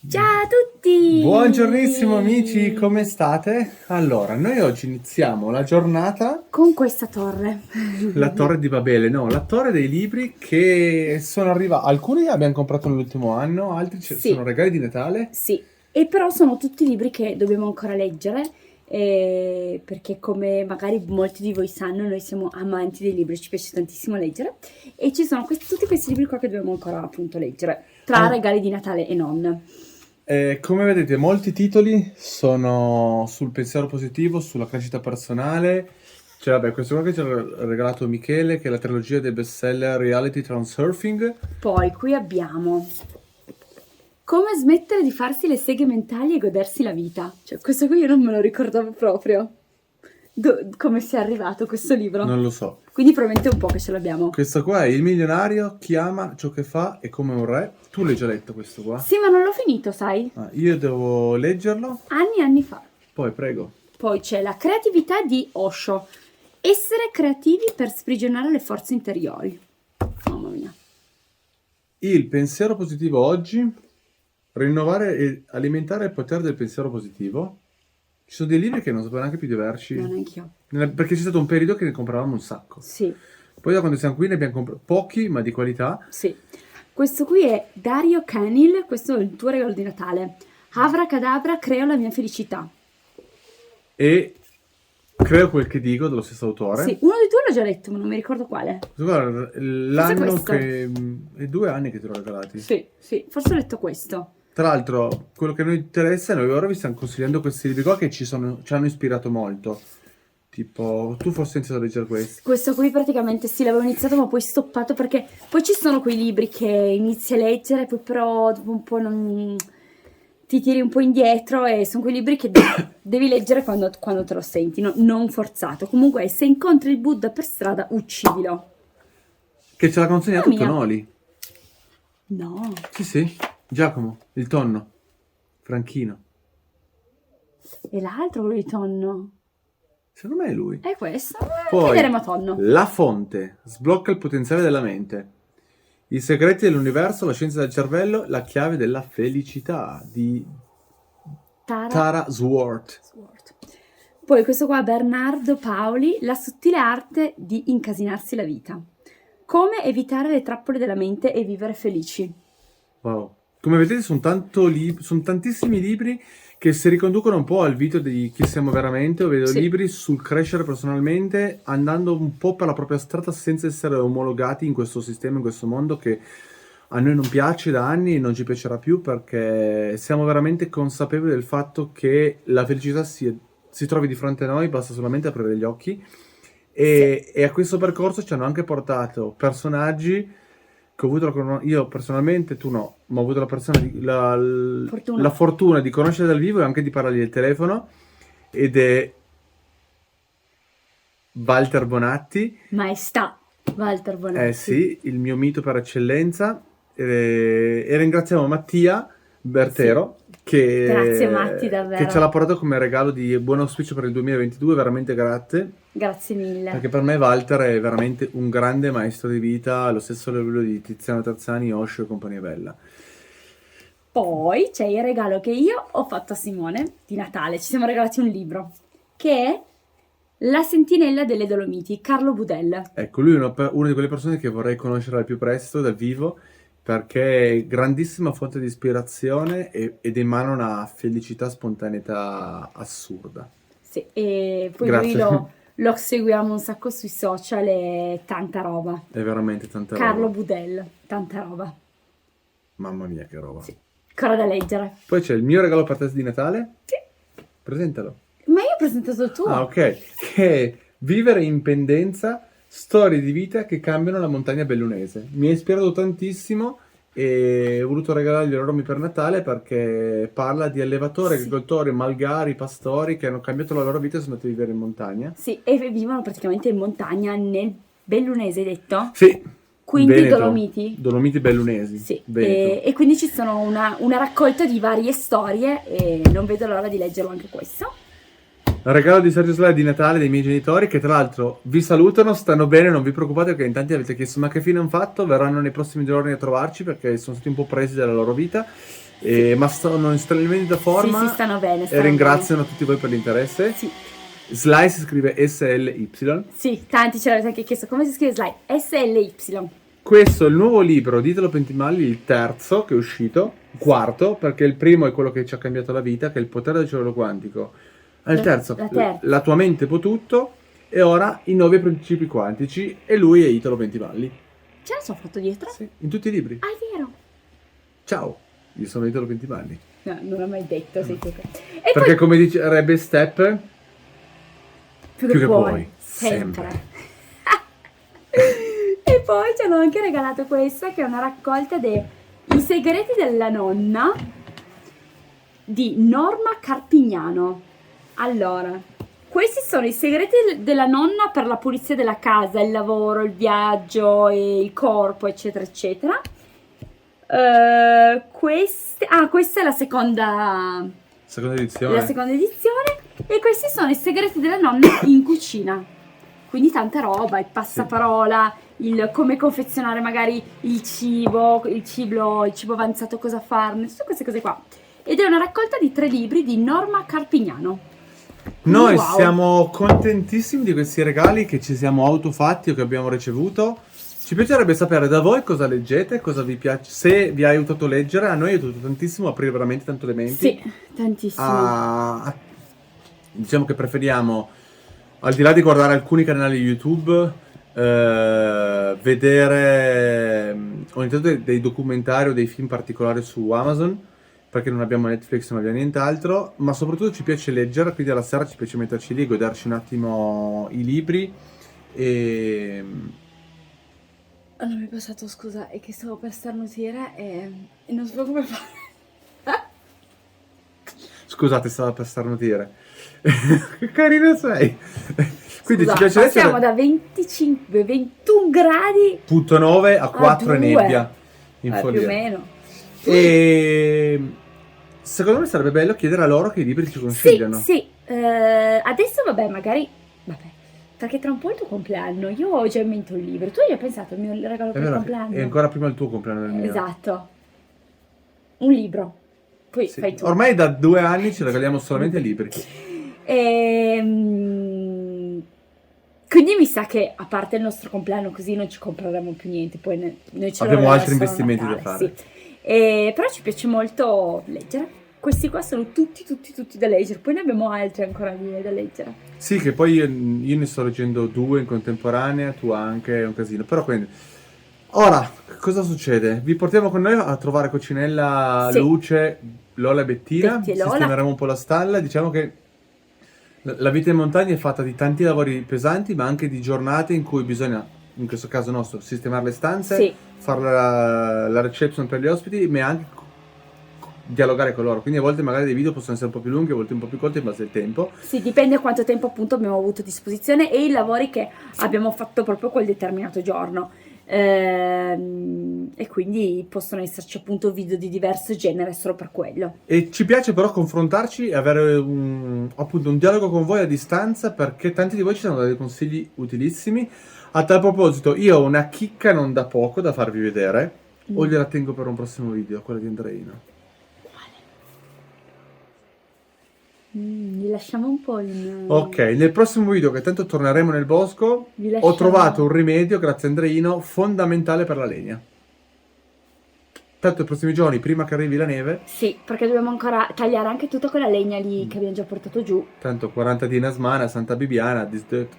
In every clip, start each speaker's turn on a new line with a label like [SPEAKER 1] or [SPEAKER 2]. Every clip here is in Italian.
[SPEAKER 1] Ciao a tutti!
[SPEAKER 2] Buongiornissimo amici, come state? Allora, noi oggi iniziamo la giornata,
[SPEAKER 1] Con questa torre.
[SPEAKER 2] la Torre di Babele, no, la Torre dei libri che sono arrivati. Alcuni abbiamo comprato nell'ultimo anno, altri sono
[SPEAKER 1] Sì,
[SPEAKER 2] regali di Natale.
[SPEAKER 1] sì. E però sono tutti libri che dobbiamo ancora leggere, perché come magari molti di voi sanno, noi siamo amanti dei libri, ci piace tantissimo leggere, e ci sono tutti questi libri qua che dobbiamo ancora appunto leggere, tra
[SPEAKER 2] An-
[SPEAKER 1] regali di Natale e non.
[SPEAKER 2] Come vedete, molti titoli sono sul pensiero positivo, sulla crescita personale. Cioè, vabbè, questo qua che ci ha regalato Michele, che è la trilogia dei bestseller Reality Transurfing.
[SPEAKER 1] Poi qui abbiamo come smettere di farsi le seghe mentali e godersi la vita. Cioè, questo qui io non me lo ricordavo proprio. Come sia arrivato questo libro.
[SPEAKER 2] Non lo so.
[SPEAKER 1] Quindi probabilmente un po' che ce l'abbiamo.
[SPEAKER 2] Questo qua è Il milionario, chi ama ciò che fa è come un re. Tu l'hai già letto questo qua?
[SPEAKER 1] Sì, ma non l'ho finito, sai?
[SPEAKER 2] Ah, io devo leggerlo,
[SPEAKER 1] Anni e anni fa.
[SPEAKER 2] poi prego.
[SPEAKER 1] Poi c'è la creatività di Osho. Essere creativi per sprigionare le forze interiori. Mamma mia.
[SPEAKER 2] Il pensiero positivo oggi, rinnovare e alimentare il potere del pensiero positivo. Ci sono dei libri che non sapevo neanche più di averci,
[SPEAKER 1] Non anch'io.
[SPEAKER 2] perché c'è stato un periodo che ne compravamo un sacco.
[SPEAKER 1] Sì,
[SPEAKER 2] Poi da quando siamo qui ne abbiamo comprati pochi, ma di qualità.
[SPEAKER 1] sì. Questo qui è Dario Canil, questo è il tuo regalo di Natale. Avracadabra, creo la mia felicità.
[SPEAKER 2] E Creo quel che dico, dello stesso autore.
[SPEAKER 1] Sì, uno di due l'ho già letto, ma non mi ricordo quale.
[SPEAKER 2] Guarda, l'anno
[SPEAKER 1] questo.
[SPEAKER 2] che... È 2 anni che te l'ho regalati.
[SPEAKER 1] Sì, sì, forse ho letto questo.
[SPEAKER 2] Tra l'altro, quello che a noi interessa, noi ora vi stiamo consigliando questi libri qua che ci hanno ispirato molto. Tipo, tu forse hai iniziato a leggere questi.
[SPEAKER 1] Questo qui praticamente sì, l'avevo iniziato ma poi stoppato perché poi ci sono quei libri che inizi a leggere poi però dopo un po' non ti tiri un po' indietro e sono quei libri che devi leggere quando te lo senti, non forzato. Comunque se incontri il Buddha per strada uccidilo.
[SPEAKER 2] Che ce l'ha consegnato
[SPEAKER 1] Mamma mia.
[SPEAKER 2] Tonoli.
[SPEAKER 1] No.
[SPEAKER 2] Sì, sì. Giacomo, il tonno. Franchino.
[SPEAKER 1] E l'altro quello di tonno?
[SPEAKER 2] Secondo me è lui.
[SPEAKER 1] È questo?
[SPEAKER 2] Poi,
[SPEAKER 1] Chiederemo a tonno.
[SPEAKER 2] La fonte. Sblocca il potenziale della mente. I segreti dell'universo, la scienza del cervello, la chiave della felicità di Tara Swart.
[SPEAKER 1] Poi questo qua, Bernardo Paoli, la sottile arte di incasinarsi la vita. Come evitare le trappole della mente e vivere felici.
[SPEAKER 2] Wow. Come vedete sono tantissimi libri che si riconducono un po' al video di chi siamo veramente, ovvero
[SPEAKER 1] Sì.
[SPEAKER 2] libri sul crescere personalmente, andando un po' per la propria strada senza essere omologati in questo sistema, in questo mondo che a noi non piace da anni e non ci piacerà più perché siamo veramente consapevoli del fatto che la felicità si trovi di fronte a noi, basta solamente aprire gli occhi. E a questo percorso ci hanno anche portato personaggi che ho avuto io personalmente, tu no, ma ho avuto
[SPEAKER 1] Fortuna.
[SPEAKER 2] la fortuna di conoscere dal vivo e anche di parlargli al telefono, ed è Walter Bonatti.
[SPEAKER 1] Maestà. Walter Bonatti.
[SPEAKER 2] Eh sì, il mio mito per eccellenza. E ringraziamo Mattia Bertero
[SPEAKER 1] Grazie, Matti, davvero.
[SPEAKER 2] che ce l'ha portato come regalo di buon auspicio per il 2022, veramente grazie.
[SPEAKER 1] Grazie mille.
[SPEAKER 2] Perché per me Walter è veramente un grande maestro di vita, allo stesso livello di Tiziano Terzani, Osho e compagnia bella.
[SPEAKER 1] Poi c'è il regalo che io ho fatto a Simone di Natale. Ci siamo regalati un libro che è La sentinella delle Dolomiti, Carlo Budel.
[SPEAKER 2] Ecco, lui è una di quelle persone che vorrei conoscere al più presto dal vivo, perché è grandissima fonte di ispirazione ed emana una felicità, spontaneità assurda.
[SPEAKER 1] Sì, e poi
[SPEAKER 2] Grazie.
[SPEAKER 1] noi lo seguiamo un sacco sui social e tanta roba.
[SPEAKER 2] È veramente tanta
[SPEAKER 1] Carlo
[SPEAKER 2] roba.
[SPEAKER 1] Budel, tanta roba.
[SPEAKER 2] Mamma mia, che roba.
[SPEAKER 1] Sì. Ancora da leggere.
[SPEAKER 2] Poi c'è il mio regalo per te di Natale.
[SPEAKER 1] Sì.
[SPEAKER 2] Presentalo.
[SPEAKER 1] Ma io ho presentato il tuo.
[SPEAKER 2] Ah, ok. Che è Vivere in pendenza, storie di vita che cambiano la montagna bellunese. Mi ha ispirato tantissimo e ho voluto regalargli Romy per Natale perché parla di allevatori,
[SPEAKER 1] Sì.
[SPEAKER 2] agricoltori, malgari, pastori che hanno cambiato la loro vita e sono andati a vivere in montagna.
[SPEAKER 1] Sì, e vivono praticamente in montagna nel Bellunese, hai detto?
[SPEAKER 2] Sì.
[SPEAKER 1] Quindi
[SPEAKER 2] Veneto.
[SPEAKER 1] Dolomiti?
[SPEAKER 2] Dolomiti bellunesi.
[SPEAKER 1] Sì,
[SPEAKER 2] Veneto.
[SPEAKER 1] e quindi ci sono una raccolta di varie storie e non vedo l'ora di leggerlo anche questo.
[SPEAKER 2] Regalo di Sergio Solari di Natale dei miei genitori, che tra l'altro vi salutano, stanno bene, non vi preoccupate perché in tanti avete chiesto ma che fine hanno fatto, verranno nei prossimi giorni a trovarci perché sono stati un po' presi dalla loro vita Ma sono in splendida forma.
[SPEAKER 1] Sì, stanno bene,
[SPEAKER 2] E
[SPEAKER 1] stanno
[SPEAKER 2] ringraziano tutti voi per l'interesse.
[SPEAKER 1] Sì,
[SPEAKER 2] Sly si scrive SLY.
[SPEAKER 1] sì, tanti ce l'avete anche chiesto. Come si scrive slide? SLY.
[SPEAKER 2] Questo è il nuovo libro di Italo Pentimagli, il terzo che è uscito, quarto, perché il primo è quello che ci ha cambiato la vita, che è Il potere del cervello quantico. Il
[SPEAKER 1] La
[SPEAKER 2] terzo,
[SPEAKER 1] terza.
[SPEAKER 2] La tua mente può tutto, e ora i 9 principi quantici, e lui è Italo Pentimagli.
[SPEAKER 1] Ce la so fatto dietro?
[SPEAKER 2] Sì, in tutti i libri.
[SPEAKER 1] Ah, è vero.
[SPEAKER 2] Ciao, io sono Italo Pentimagli.
[SPEAKER 1] No, non l'ho mai detto, sei tu. E
[SPEAKER 2] Perché
[SPEAKER 1] poi,
[SPEAKER 2] come direbbe Step,
[SPEAKER 1] più
[SPEAKER 2] che
[SPEAKER 1] che
[SPEAKER 2] puoi,
[SPEAKER 1] puoi,
[SPEAKER 2] sempre.
[SPEAKER 1] sempre. E poi ci hanno anche regalato questa, che è una raccolta dei I segreti della nonna di Norma Carpignano. Allora, questi sono i segreti della nonna per la pulizia della casa, il lavoro, il viaggio, e il corpo, eccetera, eccetera. Questa è la seconda
[SPEAKER 2] Seconda edizione.
[SPEAKER 1] edizione. E questi sono i segreti della nonna in cucina. Quindi tanta roba, il passaparola, il come confezionare magari il cibo avanzato, cosa farne, tutte queste cose qua. Ed è una raccolta di 3 libri di Norma Carpignano. Quindi,
[SPEAKER 2] Noi
[SPEAKER 1] wow.
[SPEAKER 2] siamo contentissimi di questi regali che ci siamo autofatti o che abbiamo ricevuto. Ci piacerebbe sapere da voi cosa leggete, cosa vi piace, se vi ha aiutato a leggere. A noi ha aiutato tantissimo a aprire veramente tanto le menti.
[SPEAKER 1] Sì, tantissimo.
[SPEAKER 2] Diciamo che preferiamo, al di là di guardare alcuni canali YouTube, vedere ogni tanto dei documentari o dei film particolari su Amazon, perché non abbiamo Netflix, non abbiamo nient'altro, ma soprattutto ci piace leggere, quindi alla sera ci piace metterci lì, goderci un attimo i libri e...
[SPEAKER 1] Allora mi è passato, scusa, è che stavo per starnutire e non so come fare.
[SPEAKER 2] Scusate, stava per starnutire. Che carina sei! Quindi
[SPEAKER 1] Scusa,
[SPEAKER 2] ci piace
[SPEAKER 1] passiamo
[SPEAKER 2] leggere.
[SPEAKER 1] da 25, 21 gradi
[SPEAKER 2] Punto 9 a 4 e
[SPEAKER 1] 2.
[SPEAKER 2] nebbia in
[SPEAKER 1] Più o
[SPEAKER 2] follia.
[SPEAKER 1] meno.
[SPEAKER 2] E secondo me sarebbe bello chiedere a loro che i libri ci
[SPEAKER 1] Sì,
[SPEAKER 2] consigliano.
[SPEAKER 1] sì. Adesso vabbè, magari... Vabbè, perché tra un po' è il tuo compleanno. Io ho già in mente un libro. Tu hai già pensato al mio regalo
[SPEAKER 2] È
[SPEAKER 1] per il
[SPEAKER 2] vero,
[SPEAKER 1] compleanno?
[SPEAKER 2] è ancora prima il tuo compleanno del mio.
[SPEAKER 1] Esatto. Un libro. Poi
[SPEAKER 2] Sì.
[SPEAKER 1] fai tu.
[SPEAKER 2] Ormai da 2 anni ci regaliamo solamente libri.
[SPEAKER 1] Quindi mi sa che a parte il nostro compleanno così non ci compreremo più niente, poi noi ce
[SPEAKER 2] Abbiamo
[SPEAKER 1] l'abbiamo
[SPEAKER 2] altri
[SPEAKER 1] solo a
[SPEAKER 2] investimenti da
[SPEAKER 1] Natale,
[SPEAKER 2] fare.
[SPEAKER 1] sì. Però ci piace molto leggere. Questi qua sono tutti da leggere, poi ne abbiamo altri ancora da leggere.
[SPEAKER 2] Sì, che poi io ne sto leggendo 2 in contemporanea, tu anche, è un casino. Però quindi... Ora, cosa succede? Vi portiamo con noi a trovare Coccinella,
[SPEAKER 1] Sì.
[SPEAKER 2] Luce, Lola e Bettina.
[SPEAKER 1] Betty e Lola.
[SPEAKER 2] Sistemeremo un po' la stalla. Diciamo che la vita in montagna è fatta di tanti lavori pesanti, ma anche di giornate in cui bisogna, in questo caso nostro, sistemare le stanze,
[SPEAKER 1] Sì.
[SPEAKER 2] fare la reception per gli ospiti, ma anche dialogare con loro. Quindi a volte magari dei video possono essere un po' più lunghi, a volte un po' più corti in base al tempo.
[SPEAKER 1] Sì, dipende da quanto tempo appunto abbiamo avuto a disposizione e i lavori che abbiamo fatto proprio quel determinato giorno. E quindi possono esserci appunto video di diverso genere solo per quello.
[SPEAKER 2] E ci piace però confrontarci e avere appunto un dialogo con voi a distanza, perché tanti di voi ci danno dei consigli utilissimi. A tal proposito, io ho una chicca non da poco da farvi vedere, o gliela tengo per un prossimo video, quella di Andreino.
[SPEAKER 1] Gli lasciamo un po' in...
[SPEAKER 2] Ok, nel prossimo video, che tanto torneremo nel bosco,
[SPEAKER 1] Vi lasciamo-
[SPEAKER 2] ho trovato un rimedio, grazie a Andreino, fondamentale per la legna. Tanto i prossimi giorni, prima che arrivi la neve,
[SPEAKER 1] Sì, perché dobbiamo ancora tagliare anche tutta quella legna lì che abbiamo già portato giù.
[SPEAKER 2] tanto 40 di Nasmana, Santa Bibiana, 18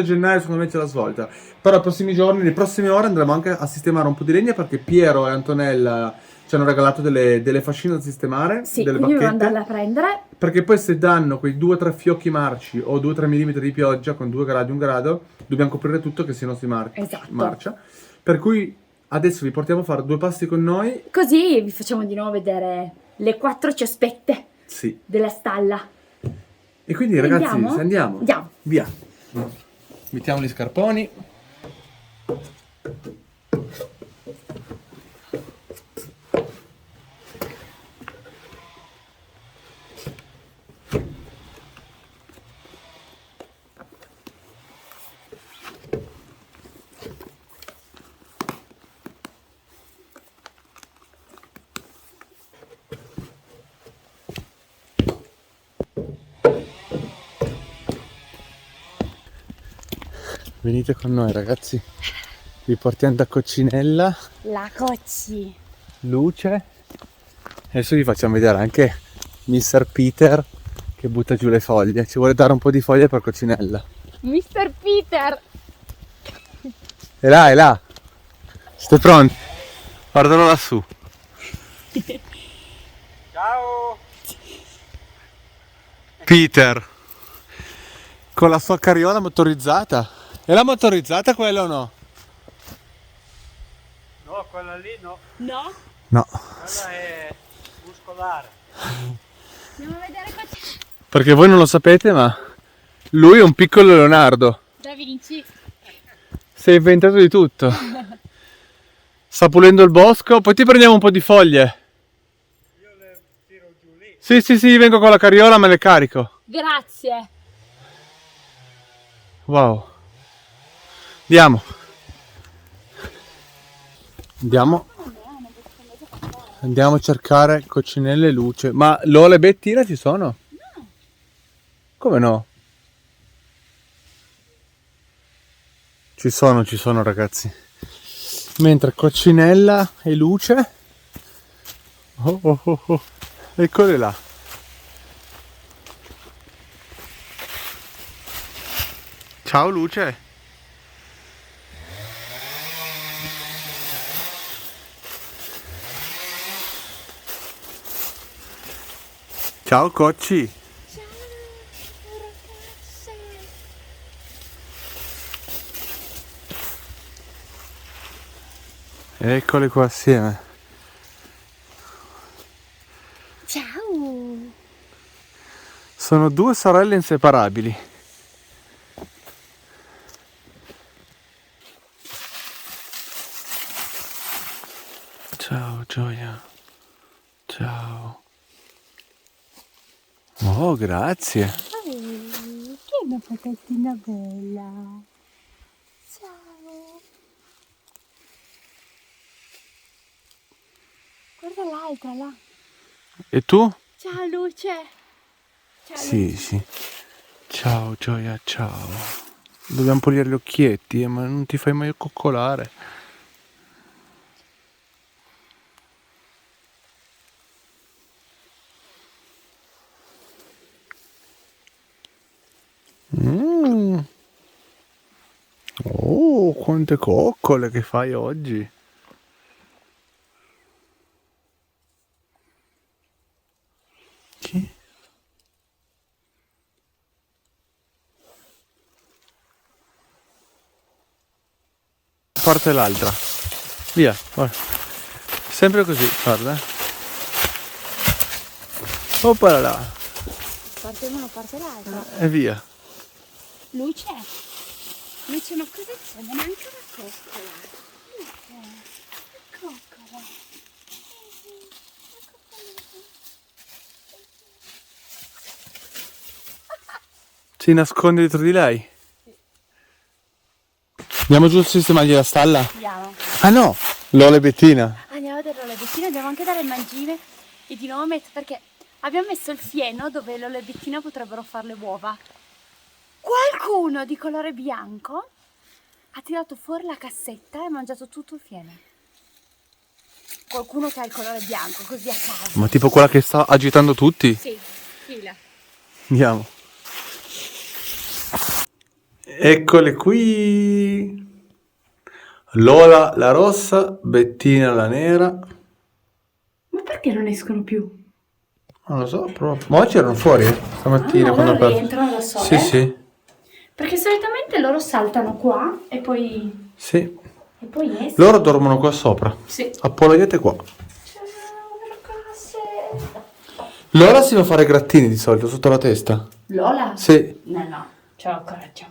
[SPEAKER 2] gennaio secondo me c'è la svolta. Però nei prossimi giorni, nelle prossime ore andremo anche a sistemare un po' di legna, perché Piero e Antonella ci hanno regalato delle fascine da sistemare,
[SPEAKER 1] Sì,
[SPEAKER 2] delle
[SPEAKER 1] quindi dobbiamo
[SPEAKER 2] bacchette.
[SPEAKER 1] andarla a prendere.
[SPEAKER 2] Perché poi se danno quei 2-3 fiocchi marci o 2-3 mm di pioggia con 2 gradi, 1 grado, dobbiamo coprire tutto che se no si
[SPEAKER 1] Esatto.
[SPEAKER 2] marcia. Per cui adesso vi portiamo a fare 2 passi con noi.
[SPEAKER 1] Così vi facciamo di nuovo vedere le 4 ciaspette
[SPEAKER 2] Sì.
[SPEAKER 1] della stalla.
[SPEAKER 2] E quindi ragazzi,
[SPEAKER 1] Andiamo?
[SPEAKER 2] andiamo.
[SPEAKER 1] Andiamo.
[SPEAKER 2] Via. Mettiamo gli scarponi. Venite con noi ragazzi, vi portiamo da Coccinella,
[SPEAKER 1] La Cocci.
[SPEAKER 2] Luce. Adesso vi facciamo vedere anche Mr. Peter che butta giù le foglie, ci vuole dare un po' di foglie per Coccinella.
[SPEAKER 1] Mr. Peter.
[SPEAKER 2] È là, è là. Siete pronti? Guardalo lassù.
[SPEAKER 3] Ciao!
[SPEAKER 2] Peter con la sua carriola motorizzata. È la motorizzata quella o no?
[SPEAKER 3] No, quella lì no,
[SPEAKER 1] No?
[SPEAKER 2] No,
[SPEAKER 3] quella è muscolare.
[SPEAKER 1] Andiamo a vedere Cocci.
[SPEAKER 2] perché voi non lo sapete ma lui è un piccolo Leonardo.
[SPEAKER 1] Da Vinci.
[SPEAKER 2] Si è inventato di tutto. Sta pulendo il bosco, poi ti prendiamo un po' di foglie.
[SPEAKER 3] Io le tiro giù lì.
[SPEAKER 2] Sì, vengo con la carriola, me le carico.
[SPEAKER 1] Grazie.
[SPEAKER 2] Wow. Andiamo. Andiamo a cercare Coccinelle e Luce. Ma Lola e Bettina ci sono?
[SPEAKER 1] No.
[SPEAKER 2] Come no? Ci sono ragazzi. Mentre Coccinella e Luce. Oh. Eccole là. Ciao Luce. Ciao Cocci.
[SPEAKER 1] Ciao, ragazze.
[SPEAKER 2] Eccole qua assieme.
[SPEAKER 1] Ciao.
[SPEAKER 2] Sono due sorelle inseparabili. Ciao Gioia. Ciao. Oh, grazie.
[SPEAKER 1] Che una patatina bella. Ciao. Guarda l'altra là.
[SPEAKER 2] E tu?
[SPEAKER 1] Ciao Luce. Ciao
[SPEAKER 2] Sì. Ciao Gioia, ciao. Dobbiamo pulire gli occhietti, ma non ti fai mai coccolare. Oh, quante coccole che fai oggi. Chi? Parte l'altra. Via, guarda. Sempre così, guarda. Oppala là.
[SPEAKER 1] Parte uno, parte l'altro.
[SPEAKER 2] E via.
[SPEAKER 1] Luce. Luce, ma cosa c'è? Non è anche una coccola. Luce. Una coccola.
[SPEAKER 2] Si nasconde dietro di lei. Andiamo giù a sistemargli la stalla?
[SPEAKER 1] Andiamo.
[SPEAKER 2] Ah no, Lola e Bettina.
[SPEAKER 1] Andiamo a dare le Bettina, andiamo anche a dare il mangime e di nuovo perché abbiamo messo il fieno dove Lola e Bettina potrebbero fare le uova. Qualcuno di colore bianco ha tirato fuori la cassetta e ha mangiato tutto il fieno. Qualcuno che ha il colore bianco, così a caso.
[SPEAKER 2] Ma tipo quella che sta agitando tutti?
[SPEAKER 1] Sì, fila.
[SPEAKER 2] Andiamo. Eccole qui. Lola la rossa, Bettina la nera.
[SPEAKER 1] Ma perché non escono più?
[SPEAKER 2] Non lo so, proprio. Ma oggi erano fuori, stamattina
[SPEAKER 1] no,
[SPEAKER 2] quando ho
[SPEAKER 1] loro
[SPEAKER 2] aperto.
[SPEAKER 1] rientrano da sole?
[SPEAKER 2] Sì.
[SPEAKER 1] Perché solitamente loro saltano qua e poi
[SPEAKER 2] Sì.
[SPEAKER 1] escono.
[SPEAKER 2] Loro dormono qua sopra.
[SPEAKER 1] Sì.
[SPEAKER 2] Appollaiate qua.
[SPEAKER 1] Ciao ragazze.
[SPEAKER 2] Lola si fa fare grattini di solito sotto la testa.
[SPEAKER 1] Lola?
[SPEAKER 2] Sì.
[SPEAKER 1] No, c'ho il coraggio.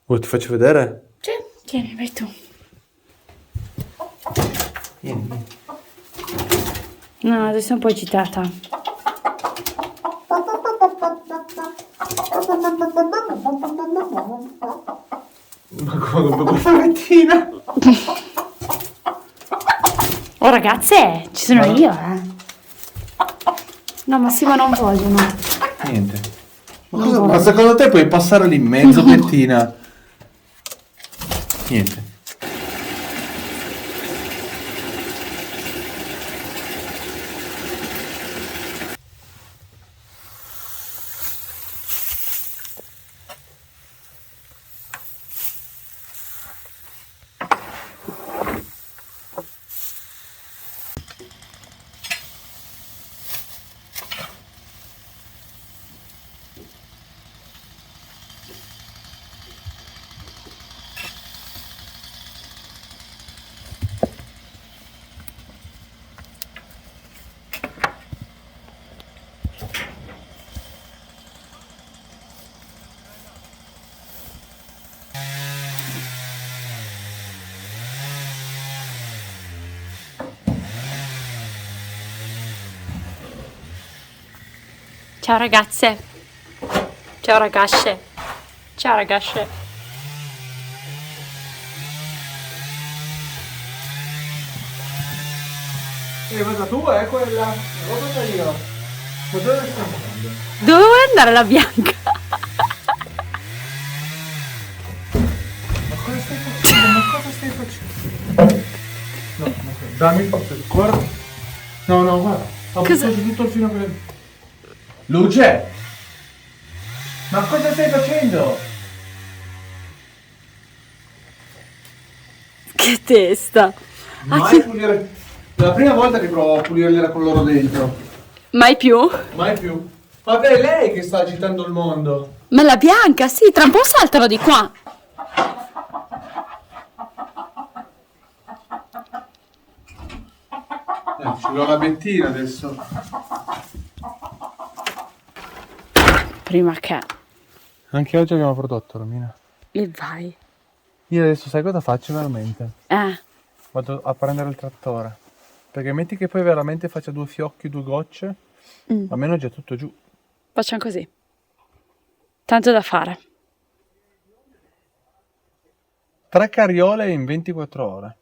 [SPEAKER 2] Vuoi ti faccio vedere?
[SPEAKER 1] Sì, tieni, vai tu.
[SPEAKER 2] Vieni.
[SPEAKER 1] No, adesso è un po' agitata.
[SPEAKER 2] Ma come Bettina?
[SPEAKER 1] Oh ragazze, ci sono io, No, ma sì, ma non vogliono.
[SPEAKER 2] Niente. Ma secondo te puoi passare lì in mezzo, Bettina? Niente.
[SPEAKER 1] Ciao ragazze. Ciao ragazze. Ciao ragazze.
[SPEAKER 2] Guarda tu, è quella. L'ho fatta io. Ma dove stai andando?
[SPEAKER 1] Dove vuoi andare la Bianca?
[SPEAKER 2] Ma cosa stai facendo? Ma cosa stai facendo? No, dammi guarda. No, guarda. Ha
[SPEAKER 1] Cosa?
[SPEAKER 2] buttato tutto il filo per... Luce! Ma cosa stai facendo?
[SPEAKER 1] Che testa.
[SPEAKER 2] Mai pulire... È la prima volta che provo a pulirgliela con loro dentro.
[SPEAKER 1] Mai più?
[SPEAKER 2] Mai più. Vabbè, è lei che sta agitando il mondo.
[SPEAKER 1] Ma la Bianca, sì, tra un po' saltano di qua.
[SPEAKER 2] Ci vuole la bentina adesso.
[SPEAKER 1] Prima che...
[SPEAKER 2] Anche oggi abbiamo prodotto, Romina.
[SPEAKER 1] E vai.
[SPEAKER 2] Io adesso sai cosa faccio veramente?
[SPEAKER 1] Eh,
[SPEAKER 2] Vado a prendere il trattore. Perché metti che poi veramente faccia 2 fiocchi, 2 gocce, almeno è già tutto giù.
[SPEAKER 1] facciamo così. Tanto da fare.
[SPEAKER 2] 3 carriole in 24 ore.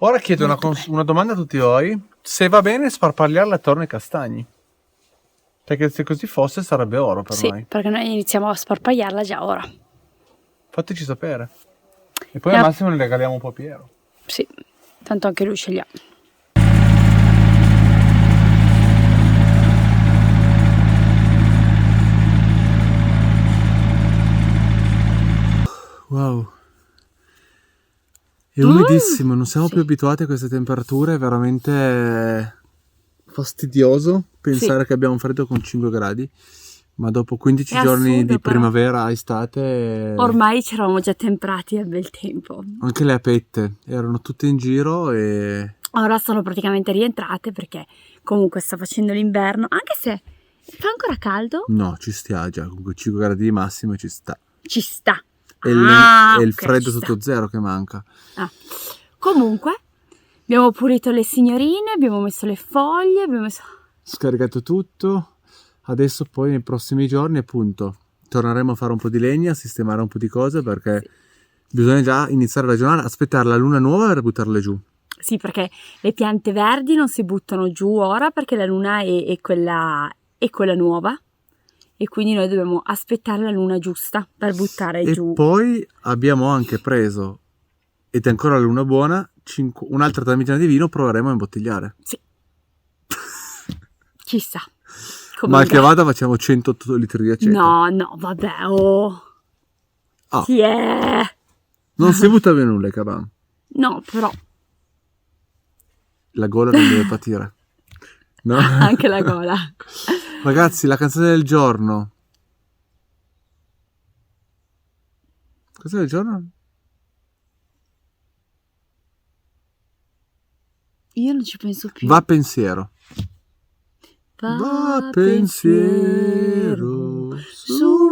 [SPEAKER 2] Ora chiedo una domanda a tutti voi. Se va bene sparpagliarla attorno ai castagni. Perché se così fosse sarebbe oro per
[SPEAKER 1] Sì,
[SPEAKER 2] noi.
[SPEAKER 1] perché noi iniziamo a sparpagliarla già ora.
[SPEAKER 2] Fateci sapere. E poi
[SPEAKER 1] Yeah.
[SPEAKER 2] al massimo ne regaliamo un po' a Piero.
[SPEAKER 1] Sì, tanto anche lui ce li ha.
[SPEAKER 2] Wow. È umidissimo, non siamo
[SPEAKER 1] sì.
[SPEAKER 2] più abituati a queste temperature, è veramente fastidioso pensare che abbiamo un freddo con 5 gradi, ma dopo 15
[SPEAKER 1] È
[SPEAKER 2] giorni
[SPEAKER 1] assurdo,
[SPEAKER 2] di
[SPEAKER 1] però.
[SPEAKER 2] primavera, estate,
[SPEAKER 1] Ormai ci eravamo già temprati al bel tempo.
[SPEAKER 2] anche le apette erano tutte in giro e
[SPEAKER 1] Ora sono praticamente rientrate perché comunque sta facendo l'inverno, anche se fa ancora caldo,
[SPEAKER 2] no, ci stia già, con quei 5 gradi di massimo ci sta.
[SPEAKER 1] ci sta.
[SPEAKER 2] È
[SPEAKER 1] Ah,
[SPEAKER 2] il
[SPEAKER 1] ok,
[SPEAKER 2] freddo
[SPEAKER 1] ci sta.
[SPEAKER 2] sotto zero che manca.
[SPEAKER 1] Ah. Comunque, abbiamo pulito le signorine, abbiamo messo le foglie, abbiamo messo...
[SPEAKER 2] Scaricato tutto, adesso poi nei prossimi giorni appunto torneremo a fare un po' di legna, a sistemare un po' di cose perché bisogna già iniziare a ragionare, aspettare la luna nuova per buttarle giù.
[SPEAKER 1] Sì, perché le piante verdi non si buttano giù ora perché la luna è quella nuova e quindi noi dobbiamo aspettare la luna giusta per buttare
[SPEAKER 2] E
[SPEAKER 1] giù.
[SPEAKER 2] poi abbiamo anche preso, ed è ancora la luna buona, un'altra tramitina di vino proveremo a imbottigliare.
[SPEAKER 1] Sì. Chissà.
[SPEAKER 2] Mal che vada facciamo 108 litri di aceto.
[SPEAKER 1] No, vabbè, oh.
[SPEAKER 2] Ah.
[SPEAKER 1] Chi è?
[SPEAKER 2] Non si butta via nulla, Caban.
[SPEAKER 1] No, però
[SPEAKER 2] La gola non deve patire. No?
[SPEAKER 1] anche la gola.
[SPEAKER 2] Ragazzi, la canzone del giorno. Canzone del giorno?
[SPEAKER 1] Io non ci penso più.
[SPEAKER 2] Va pensiero.
[SPEAKER 1] Va pensiero su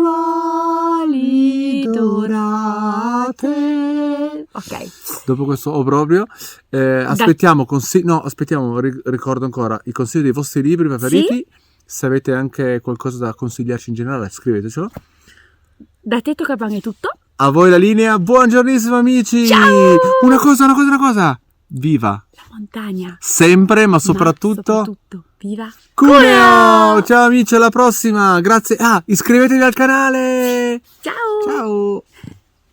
[SPEAKER 1] ali dorate. Ok.
[SPEAKER 2] Dopo questo obbrobrio, aspettiamo, ricordo ancora i consigli dei vostri libri preferiti. Se avete anche qualcosa da consigliarci in generale, scrivetecelo.
[SPEAKER 1] Da Tetto Capan è tutto.
[SPEAKER 2] A voi la linea, buongiornissimo amici!
[SPEAKER 1] Ciao!
[SPEAKER 2] Una cosa! viva
[SPEAKER 1] la montagna.
[SPEAKER 2] sempre, ma soprattutto
[SPEAKER 1] viva
[SPEAKER 2] Cuneo! Ciao amici, alla prossima, grazie. Iscrivetevi al canale.
[SPEAKER 1] Ciao!
[SPEAKER 2] Ciao!